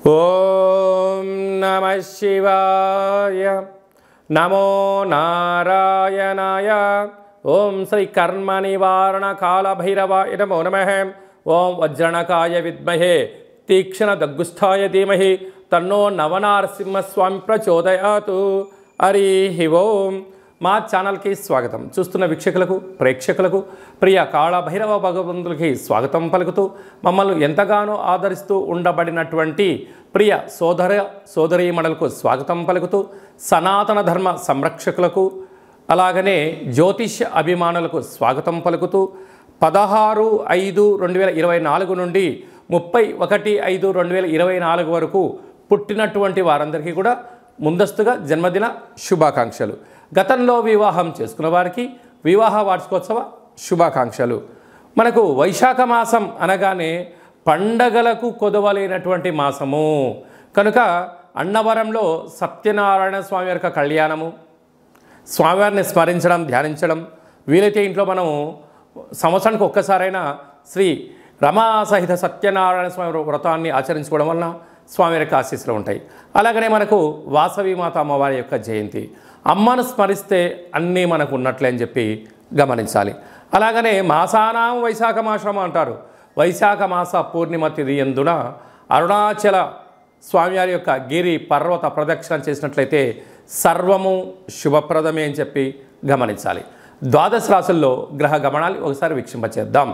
ఓం నమః శివాయ నమో నారాయణాయ ఓం శ్రీ కర్మ నివారణ కాల భైరవాయ నమో నమః ఓం వజ్రణకాయ విద్మహే తీక్షణ దగ్గుస్థాయ ధీమహి తన్నో నవనారసింహస్వామి ప్రచోదయాతు. హరి ఓం. మా ఛానల్కి స్వాగతం. చూస్తున్న వీక్షకులకు ప్రేక్షకులకు ప్రియ కాళభైరవ భగవంతులకి స్వాగతం పలుకుతూ మమ్మల్ని ఎంతగానో ఆదరిస్తూ ఉండబడినటువంటి ప్రియ సోదరీమణులకు స్వాగతం పలుకుతూ సనాతన ధర్మ సంరక్షకులకు అలాగనే జ్యోతిష్య అభిమానులకు స్వాగతం పలుకుతూ 16/5/2024 నుండి 31/5/2024 వరకు పుట్టినటువంటి వారందరికీ కూడా ముందస్తుగా జన్మదిన శుభాకాంక్షలు. గతంలో వివాహం చేసుకున్న వారికి వివాహ వార్షికోత్సవ శుభాకాంక్షలు. మనకు వైశాఖ మాసం అనగానే పండగలకు కొదవలేనటువంటి మాసము కనుక అన్నవరంలో సత్యనారాయణ స్వామి యొక్క కళ్యాణము, స్వామివారిని స్మరించడం, ధ్యానించడం, వీలైతే ఇంట్లో మనం సంవత్సరానికి ఒక్కసారైనా శ్రీ రమా సహిత సత్యనారాయణ స్వామి వ్రతాన్ని ఆచరించుకోవడం వలన స్వామి యొక్క ఆశీస్సులు ఉంటాయి. అలాగనే మనకు వాసవి మాత అమ్మవారి యొక్క జయంతి, అమ్మను స్మరిస్తే అన్నీ మనకు ఉన్నట్లే అని చెప్పి గమనించాలి. అలాగనే మాసానాం వైశాఖ మాసం అంటారు. వైశాఖ మాస పూర్ణిమ తిథి యందున అరుణాచల స్వామివారి యొక్క గిరి పర్వత ప్రదక్షిణ చేసినట్లయితే సర్వము శుభప్రదమే అని చెప్పి గమనించాలి. ద్వాదశ రాశుల్లో గ్రహ గమనాలు ఒకసారి వీక్షింపచేద్దాం.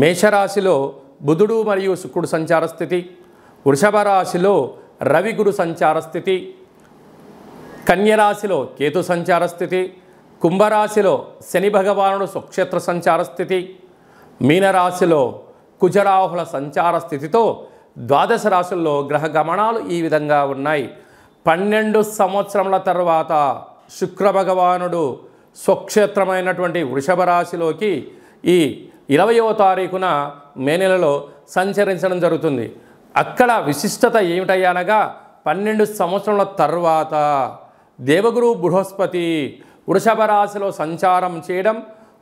మేషరాశిలో బుధుడు మరియు శుక్రుడు సంచార స్థితి, వృషభ రాశిలో రవి గురు సంచార స్థితి, కన్యరాశిలో కేతు సంచార స్థితి, కుంభరాశిలో శని భగవానుడు స్వక్షేత్ర సంచార స్థితి, మీనరాశిలో కుజరాహుల సంచార స్థితితో ద్వాదశ రాశుల్లో గ్రహ గమనాలు ఈ విధంగా ఉన్నాయి. 12 సంవత్సరముల తర్వాత శుక్ర భగవానుడు స్వక్షేత్రమైనటువంటి వృషభ రాశిలోకి ఈ 20వ తారీఖున మే నెలలో సంచరించడం జరుగుతుంది. అక్కడ విశిష్టత ఏమిటయ్యనగా 12 సంవత్సరాల తర్వాత దేవగురు బృహస్పతి వృషభ రాశిలో సంచారం చేయడం,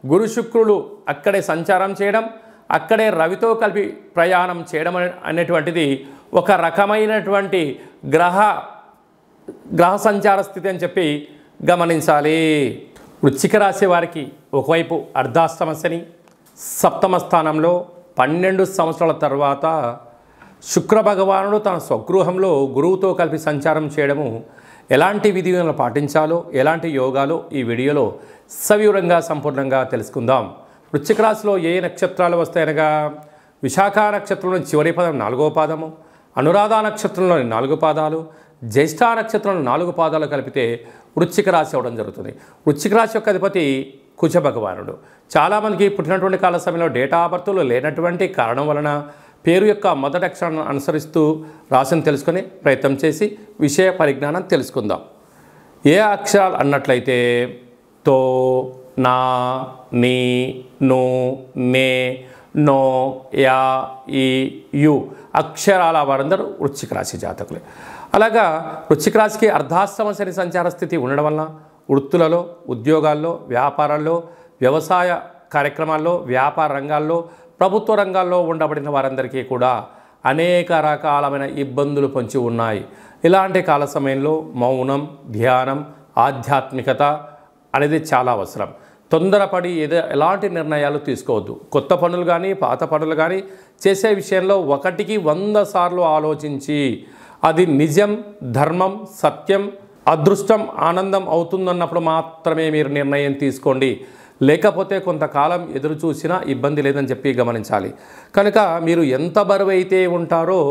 గురు శుక్రులు అక్కడే సంచారం చేయడం, అక్కడే రవితో కలిపి ప్రయాణం చేయడం అనేటువంటిది ఒక రకమైనటువంటి గ్రహ సంచార స్థితి అని చెప్పి గమనించాలి. వృశ్చిక రాశి వారికి ఒకవైపు అర్ధాష్టమ శని, సప్తమ స్థానంలో 12 సంవత్సరాల తర్వాత శుక్ర భగవానుడు తన స్వగృహంలో గురువుతో కలిపి సంచారం చేయడము, ఎలాంటి విధులను పాటించాలో, ఎలాంటి యోగాలో ఈ వీడియోలో సవివరంగా సంపూర్ణంగా తెలుసుకుందాం. వృశ్చిక రాశిలో ఏ నక్షత్రాలు వస్తాయనగా విశాఖ నక్షత్రంలోని చివరి పదం 4వ పాదము, అనురాధ నక్షత్రంలోని 4 పాదాలు, జ్యేష్ఠ నక్షత్రంలో 4 పాదాలు కలిపితే వృశ్చిక రాశి అవడం జరుగుతుంది. వృశ్చిక రాశి యొక్క అధిపతి కుజ భగవానుడు. చాలామందికి పుట్టినటువంటి కాల సమయంలో డేటా ఆఫ్ బర్త్లు లేనటువంటి కారణం వలన పేరు యొక్క మొదటి అక్షరాన్ని అనుసరిస్తూ రాశిని తెలుసుకొని ప్రయత్నం చేసి విషయ పరిజ్ఞానం తెలుసుకుందాం. ఏ అక్షరాలు అన్నట్లయితే తో, నా, నీ, ను, నే, నో, యా, ఈ, యు అక్షరాల వారందరూ వృశ్చిక రాశి జాతకులే. అలాగా వృశ్చిక రాశికి అర్ధాష్టమ శని సంచార స్థితి ఉండడం వలన వృత్తులలో, ఉద్యోగాల్లో, వ్యాపారాల్లో, వ్యవసాయ కార్యక్రమాల్లో, వ్యాపార రంగాల్లో, ప్రభుత్వ రంగాల్లో ఉండబడిన వారందరికీ కూడా అనేక రకాలమైన ఇబ్బందులు పొంచి ఉన్నాయి. ఇలాంటి కాల సమయంలో మౌనం, ధ్యానం, ఆధ్యాత్మికత అనేది చాలా అవసరం. తొందరపడి ఎలాంటి నిర్ణయాలు తీసుకోవద్దు. కొత్త పనులు కానీ పాత పనులు కానీ చేసే విషయంలో 1కి 100 సార్లు ఆలోచించి అది నిజం, ధర్మం, సత్యం, అదృష్టం, ఆనందం అవుతుందన్నప్పుడు మాత్రమే మీరు నిర్ణయం తీసుకోండి. లేకపోతే కొంతకాలం ఎదురు చూసినా ఇబ్బంది లేదని చెప్పి గమనించాలి. కనుక మీరు ఎంత బరువు అయితే ఉంటారో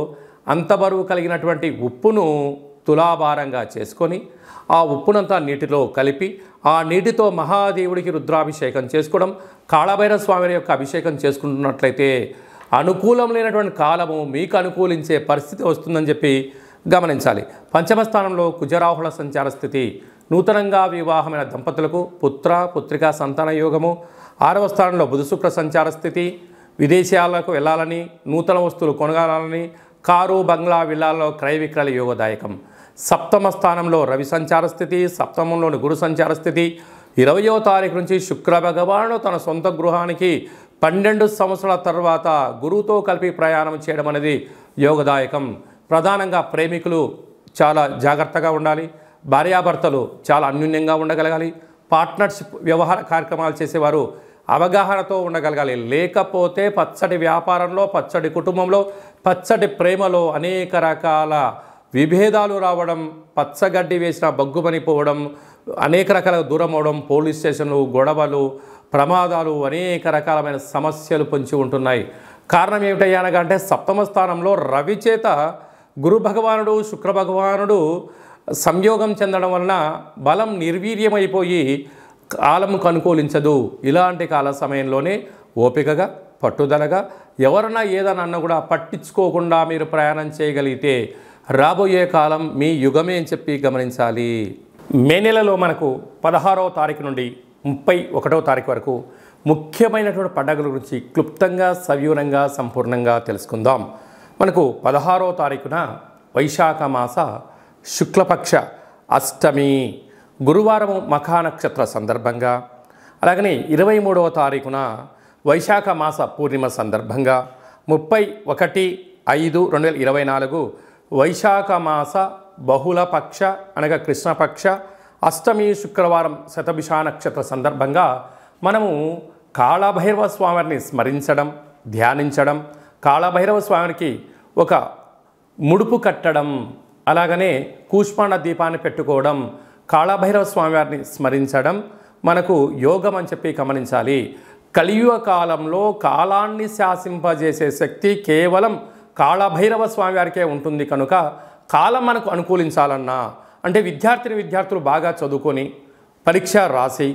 అంత బరువు కలిగినటువంటి ఉప్పును తులాభారంగా చేసుకొని ఆ ఉప్పునంతా నీటిలో కలిపి ఆ నీటితో మహాదేవుడికి రుద్రాభిషేకం చేసుకోవడం, కాళభైరవ స్వామి యొక్క అభిషేకం చేసుకుంటున్నట్లయితే అనుకూలం లేనటువంటి కాలము మీకు అనుకూలించే పరిస్థితి వస్తుందని చెప్పి గమనించాలి. పంచమ స్థానంలో కుజరాహుల సంచార స్థితి, నూతనంగా వివాహమైన దంపతులకు పుత్ర పుత్రిక సంతాన యోగము. 6వ స్థానంలో బుధ శుక్ర సంచార స్థితి, విదేశాలకు వెళ్ళాలని, నూతన వస్తువులు కొనగాలని, కారు బంగ్లా విల్లాల్లో క్రయ విక్రయాల యోగదాయకం. 7వ స్థానంలో రవి సంచార స్థితి, సప్తమంలోని గురు సంచార స్థితి. 20వ తారీఖు నుంచి శుక్ర భగవానుడు తన సొంత గృహానికి 12 సంవత్సరాల తర్వాత గురువుతో కలిపి ప్రయాణం చేయడం అనేది యోగదాయకం. ప్రధానంగా ప్రేమికులు చాలా జాగ్రత్తగా ఉండాలి, భార్యాభర్తలు చాలా అన్యోన్యంగా ఉండగలగాలి, పార్ట్నర్షిప్ వ్యవహార కార్యక్రమాలు చేసేవారు అవగాహనతో ఉండగలగాలి. లేకపోతే పచ్చడి వ్యాపారంలో, పచ్చడి కుటుంబంలో, పచ్చడి ప్రేమలో అనేక రకాల విభేదాలు రావడం, పచ్చగడ్డి వేసిన బగ్గుమనిపోవడం, అనేక రకాల దూరం అవడం, పోలీస్ స్టేషన్లు, గొడవలు, ప్రమాదాలు, అనేక రకాలమైన సమస్యలు పొంచి ఉంటున్నాయి. కారణం ఏమిటయ్యానగా అంటే సప్తమ స్థానంలో రవి చేత గురు భగవానుడు, శుక్ర భగవానుడు సంయోగం చెందడం వలన బలం నిర్వీర్యమైపోయి కాలంకు అనుకూలించదు. ఇలాంటి కాల సమయంలోనే ఓపికగా, పట్టుదలగా, ఎవరన్నా ఏదన్నా అన్నా కూడా పట్టించుకోకుండా మీరు ప్రయాణం చేయగలిగితే రాబోయే కాలం మీ యుగమే అని చెప్పి గమనించాలి. మే నెలలో మనకు 16వ తారీఖు నుండి 31వ తారీఖు వరకు ముఖ్యమైనటువంటి పండుగల గురించి క్లుప్తంగా, సవివరంగా, సంపూర్ణంగా తెలుసుకుందాం. మనకు 16వ తారీఖున వైశాఖ మాస శుక్లపక్ష అష్టమి, గురువారము మఖా నక్షత్ర సందర్భంగా, అలాగనే 23వ తారీఖున వైశాఖ మాస పూర్ణిమ సందర్భంగా, 31/5/2024 వైశాఖ మాస బహుళపక్ష అనగా కృష్ణపక్ష అష్టమి శుక్రవారం శతభిష నక్షత్ర సందర్భంగా మనము కాళభైరవ స్వామిని స్మరించడం, ధ్యానించడం, కాళభైరవ స్వామికి ఒక ముడుపు కట్టడం, అలాగనే కూష్మాండ దీపాన్ని పెట్టుకోవడం, కాళభైరవ స్వామివారిని స్మరించడం మనకు యోగం అని చెప్పి గమనించాలి. కలియుగ కాలంలో కాలాన్ని శాసింపజేసే శక్తి కేవలం కాళభైరవ స్వామివారికే ఉంటుంది. కనుక కాలం మనకు అనుకూలించాలన్నా అంటే విద్యార్థులు బాగా చదువుకొని పరీక్ష రాసి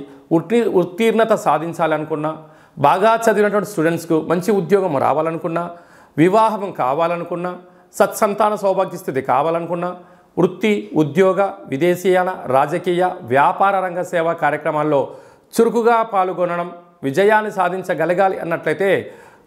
ఉత్తీర్ణత సాధించాలనుకున్నా, బాగా చదివినటువంటి స్టూడెంట్స్కు మంచి ఉద్యోగం రావాలనుకున్నా, వివాహం కావాలనుకున్నా, సత్సంతాన సౌభాగ్య స్థితి కావాలనుకున్నా, వృత్తి, ఉద్యోగ, విదేశీయాన, రాజకీయ, వ్యాపార రంగ సేవా కార్యక్రమాల్లో చురుకుగా పాల్గొనడం, విజయాన్ని సాధించగలగాలి అన్నట్లయితే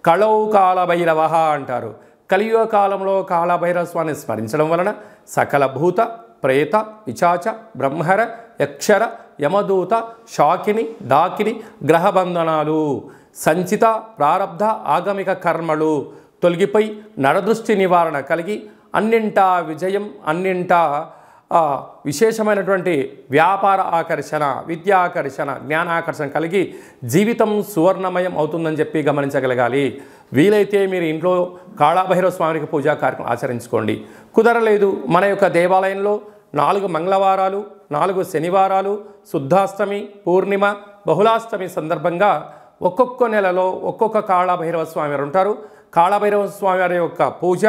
కళౌ కాళభైరవ అంటారు. కలియుగ కాలంలో కాళభైరవ స్వామిని స్మరించడం వలన సకల భూత, ప్రేత, పిశాచ, బ్రహ్మర, యక్షర, యమదూత, శాకిని, డాకిని గ్రహబంధనాలు, సంచిత ప్రారబ్ధ ఆగమిక కర్మలు తొలగిపోయి నరదృష్టి నివారణ కలిగి అన్నింటా విజయం, అన్నింటా విశేషమైనటువంటి వ్యాపార ఆకర్షణ, విద్యాకర్షణ, జ్ఞానాకర్షణ కలిగి జీవితం సువర్ణమయం అవుతుందని చెప్పి గమనించగలగాలి. వీలైతే మీరు ఇంట్లో కాళభైరవ స్వామికి పూజా కార్యక్రమం ఆచరించుకోండి. కుదరలేదు మన యొక్క దేవాలయంలో 4 మంగళవారాలు, 4 శనివారాలు, శుద్ధాష్టమి, పూర్ణిమ, బహుళాష్టమి సందర్భంగా ఒక్కొక్క నెలలో ఒక్కొక్క కాళభైరవ స్వామి వారు ఉంటారు. కాళభైరవ స్వామి వారి యొక్క పూజ,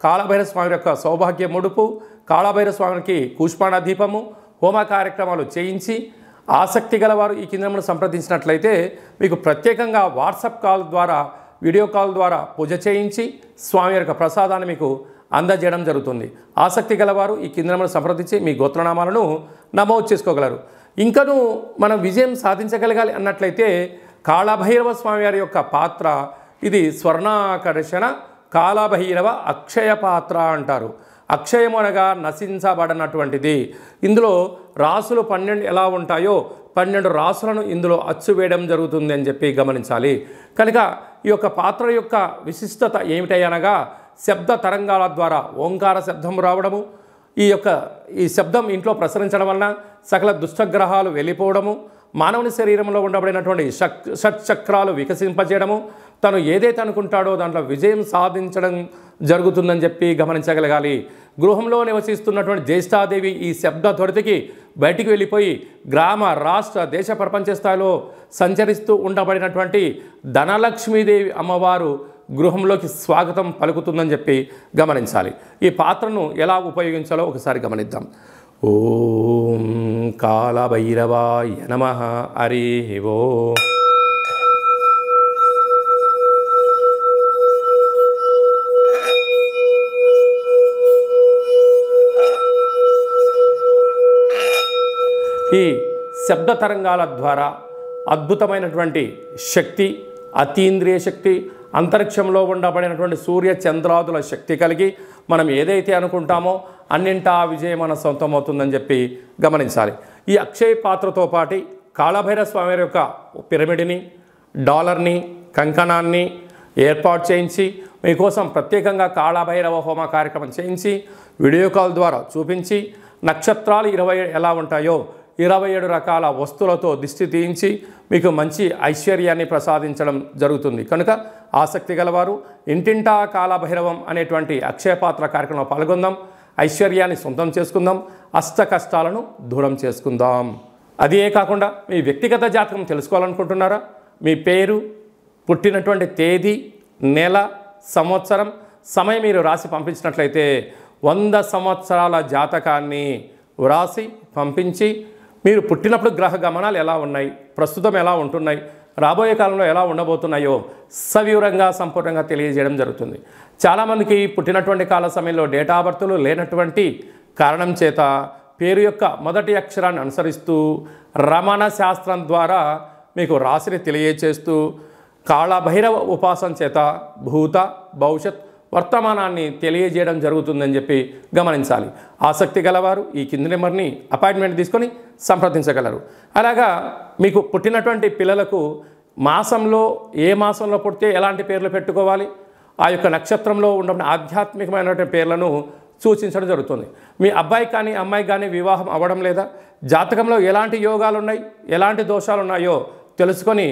కాళభైరవ స్వామి యొక్క సౌభాగ్య ముడుపు, కాళభైరవ స్వామికి కూష్మాండ దీపము, హోమ కార్యక్రమాలు చేయించి ఆసక్తి గలవారు ఈ కింద సంప్రదించినట్లయితే మీకు ప్రత్యేకంగా వాట్సాప్ కాల్ ద్వారా, వీడియో కాల్ ద్వారా పూజ చేయించి స్వామి యొక్క ప్రసాదాన్ని మీకు అందజేయడం జరుగుతుంది. ఆసక్తి గలవారు ఈ కింద సంప్రదించి మీ గోత్రనామాలను నమోదు చేసుకోగలరు. ఇంకనూ మనం విజయం సాధించగలగాలి అన్నట్లయితే కాళభైరవ స్వామి వారి యొక్క పాత్ర ఇది స్వర్ణాకర్షణ కాళభైరవ అక్షయ పాత్ర అంటారు. అక్షయము అనగా నశించబడినటువంటిది. ఇందులో రాసులు 12 ఎలా ఉంటాయో 12 రాసులను ఇందులో అచ్చు వేయడం జరుగుతుంది అని చెప్పి గమనించాలి. కనుక ఈ యొక్క పాత్ర యొక్క విశిష్టత ఏమిటనగా శబ్ద తరంగాల ద్వారా ఓంకార శబ్దం రావడము, ఈ శబ్దం ఇంట్లో ప్రసరించడం వలన సకల దుష్టగ్రహాలు వెళ్ళిపోవడము, మానవుని శరీరంలో ఉండబడినటువంటి షట్చక్రాలు వికసింపజేయడము, తను ఏదైతే అనుకుంటాడో దాంట్లో విజయం సాధించడం జరుగుతుందని చెప్పి గమనించగలగాలి. గృహంలో నివసిస్తున్నటువంటి జ్యేష్ఠాదేవి ఈ శబ్ద త్వరితకి బయటికి వెళ్ళిపోయి గ్రామ, రాష్ట్ర, దేశ, ప్రపంచ స్థాయిలో సంచరిస్తూ ఉండబడినటువంటి ధనలక్ష్మీదేవి అమ్మవారు గృహంలోకి స్వాగతం పలుకుతుందని చెప్పి గమనించాలి. ఈ పాత్రను ఎలా ఉపయోగించాలో ఒకసారి గమనిద్దాం. ఓం కాళభైరవాయ నమః. హరి ఓం. ఈ శబ్ద తరంగాల ద్వారా అద్భుతమైనటువంటి శక్తి, అతీంద్రియ శక్తి, అంతరిక్షంలో ఉండబడినటువంటి సూర్య చంద్రాదుల శక్తి కలిగి మనం ఏదైతే అనుకుంటామో అన్నింటా విజయం మన సొంతమవుతుందని చెప్పి గమనించాలి. ఈ అక్షయ పాత్రతో పాటు కాళభైరవ స్వామి యొక్క పిరమిడ్ని, డాలర్ని, కంకణాన్ని, ఏర్పాటు చేయించి మీకోసం ప్రత్యేకంగా కాళభైరవ హోమ కార్యక్రమం చేయించి వీడియో కాల్ ద్వారా చూపించి నక్షత్రాలు 20 ఎలా ఉంటాయో 27 రకాల వస్తువులతో దిష్టి తీయించి మీకు మంచి ఐశ్వర్యాన్ని ప్రసాదించడం జరుగుతుంది. కనుక ఆసక్తి గలవారు ఇంటింటా కాళభైరవం అనేటువంటి అక్షయపాత్ర కార్యక్రమంలో పాల్గొందాం. ఐశ్వర్యాన్ని సొంతం చేసుకుందాం. అష్ట కష్టాలను దూరం చేసుకుందాం. అదే కాకుండా మీ వ్యక్తిగత జాతకం తెలుసుకోవాలనుకుంటున్నారా? మీ పేరు, పుట్టినటువంటి తేదీ, నెల, సంవత్సరం, సమయం మీరు రాసి పంపించినట్లయితే 100 సంవత్సరాల జాతకాన్ని వ్రాసి పంపించి మీరు పుట్టినప్పుడు గ్రహ గమనాలు ఎలా ఉన్నాయి, ప్రస్తుతం ఎలా ఉంటున్నాయి, రాబోయే కాలంలో ఎలా ఉండబోతున్నాయో సవివరంగా సంపూర్ణంగా తెలియజేయడం జరుగుతుంది. చాలామందికి పుట్టినటువంటి కాల సమయంలో డేటా ఆఫ్ బర్త్లు లేనటువంటి కారణం చేత పేరు యొక్క మొదటి అక్షరాన్ని అనుసరిస్తూ రమణ శాస్త్రం ద్వారా మీకు రాశిని తెలియచేస్తూ కాళభైరవ ఉపాసన చేత భూత, భవిష్యత్, వర్తమానాన్ని తెలియజేయడం జరుగుతుందని చెప్పి గమనించాలి. ఆసక్తి గలవారు ఈ కింది నెంబర్ని అపాయింట్మెంట్ తీసుకొని సంప్రదించగలరు. అలాగా మీకు పుట్టినటువంటి పిల్లలకు మాసంలో ఏ మాసంలో పుడితే ఎలాంటి పేర్లు పెట్టుకోవాలి, ఆ యొక్క నక్షత్రంలో ఉన్న ఆధ్యాత్మికమైనటువంటి పేర్లను సూచించడం జరుగుతుంది. మీ అబ్బాయి కానీ అమ్మాయి కానీ వివాహం అవ్వడం లేదా, జాతకంలో ఎలాంటి యోగాలు ఉన్నాయి, ఎలాంటి దోషాలు ఉన్నాయో తెలుసుకొని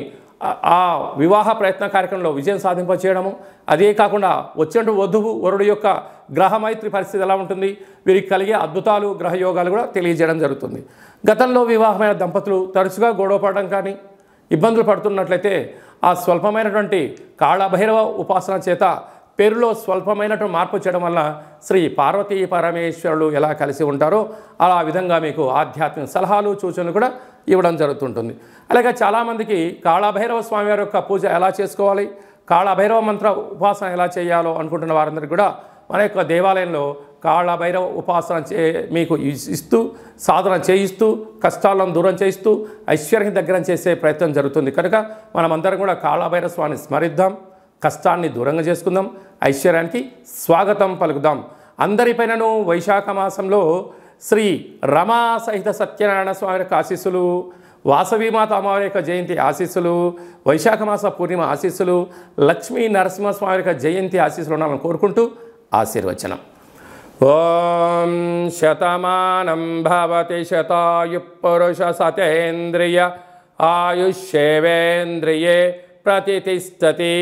ఆ వివాహ ప్రయత్న కార్యక్రమంలో విజయం సాధింపచేయడము, అదే కాకుండా వచ్చినట్టు వధువు వరుడు యొక్క గ్రహమైత్రి పరిస్థితి ఎలా ఉంటుంది, వీరికి కలిగే అద్భుతాలు గ్రహయోగాలు కూడా తెలియజేయడం జరుగుతుంది. గతంలో వివాహమైన దంపతులు తరచుగా గొడవ పడడం కానీ ఇబ్బందులు పడుతున్నట్లయితే ఆ స్వల్పమైనటువంటి కాళభైరవ ఉపాసన చేత పేరులో స్వల్పమైనటువంటి మార్పు చేయడం వల్ల శ్రీ పార్వతీ పరమేశ్వరులు ఎలా కలిసి ఉంటారో అలా విధంగా మీకు ఆధ్యాత్మిక సలహాలు సూచనలు కూడా ఇవ్వడం జరుగుతుంటుంది. అలాగే చాలామందికి కాళభైరవ స్వామివారి యొక్క పూజ ఎలా చేసుకోవాలి, కాళభైరవ మంత్ర ఉపాసన ఎలా చేయాలో అనుకుంటున్న వారందరికీ కూడా మన యొక్క దేవాలయంలో కాళభైరవ ఉపాసన మీకు ఇస్తూ సాధన చేయిస్తూ కష్టాలను దూరం చేయిస్తూ ఐశ్వర్యం దగ్గర చేసే ప్రయత్నం జరుగుతుంది. కనుక మనమందరం కూడా కాళభైరవ స్వామిని స్మరిద్దాం, కష్టాన్ని దూరంగా చేసుకుందాం, ఐశ్వర్యానికి స్వాగతం పలుకుదాం. అందరిపైనను వైశాఖ మాసంలో శ్రీ రమా సహిత సత్యనారాయణ స్వామి యొక్క ఆశీస్సులు, వాసవీమాత అమ్మవారి యొక్క జయంతి ఆశీస్సులు, వైశాఖ మాస పూర్ణిమ ఆశీస్సులు, లక్ష్మీ నరసింహస్వామి యొక్క జయంతి ఆశీస్సులు ఉన్నామని కోరుకుంటూ ఆశీర్వచనం. ఓం శతమానం భవతి శతాయు పురుష సతేంద్రియ ఆయుష్యేవేంద్రియే ప్రతిష్టతి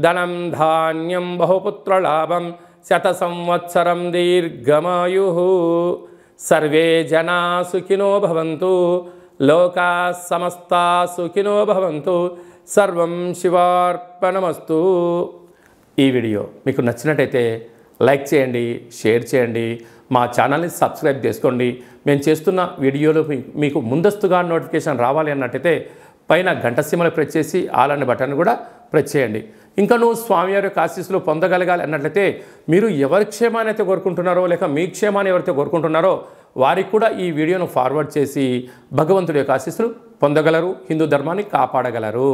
ధనం ధాన్యం బహుపుత్రలాభం శత సంవత్సరం దీర్ఘమాయు. సర్వే జనా సుఖినో భవంతు, లోకా సమస్తా సుఖినో భవంతు. సర్వం శివార్పణమస్తు. ఈ వీడియో మీకు నచ్చినట్టయితే లైక్ చేయండి, షేర్ చేయండి, మా ఛానల్ని సబ్స్క్రైబ్ చేసుకోండి. మేము చేస్తున్న వీడియోలు మీకు ముందస్తుగా నోటిఫికేషన్ రావాలి అన్నట్టయితే పైన గంట సింబల్ ప్రెస్ చేసి ఆల్ అనే బటన్ కూడా ప్రెస్ చేయండి. ఇంకా నువ్వు స్వామివారి యొక్క ఆశీస్సులు పొందగలగాలి అన్నట్లయితే మీరు ఎవరి క్షేమాన్ని అయితే కోరుకుంటున్నారో లేక మీ క్షేమాన్ని ఎవరైతే కోరుకుంటున్నారో వారికి కూడా ఈ వీడియోను ఫార్వర్డ్ చేసి భగవంతుడి యొక్క ఆశీస్సులు పొందగలరు, హిందూ ధర్మాన్ని కాపాడగలరు.